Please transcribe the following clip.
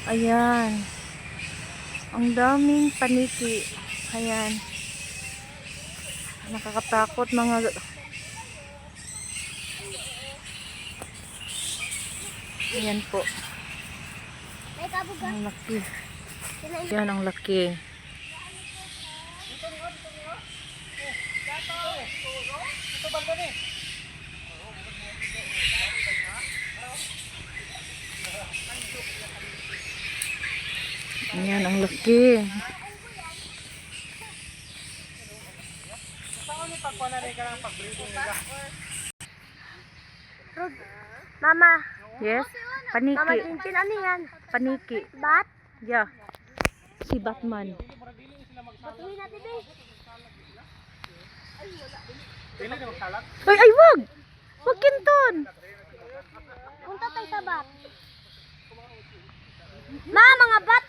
Ayan. Ang daming paniki. Ayan. Nakakatakot mga... Ayan po. Ang laki. Ayan ang laki. Ayan ang laki. Mama. Yes? Mama Paniki. Cincin, ano yan? Paniki. Bat? Yeah. Si Batman. Batuhin natin, be. Ay, wag! Wag kinton! Punta tayo sa bat. Ma, mga bat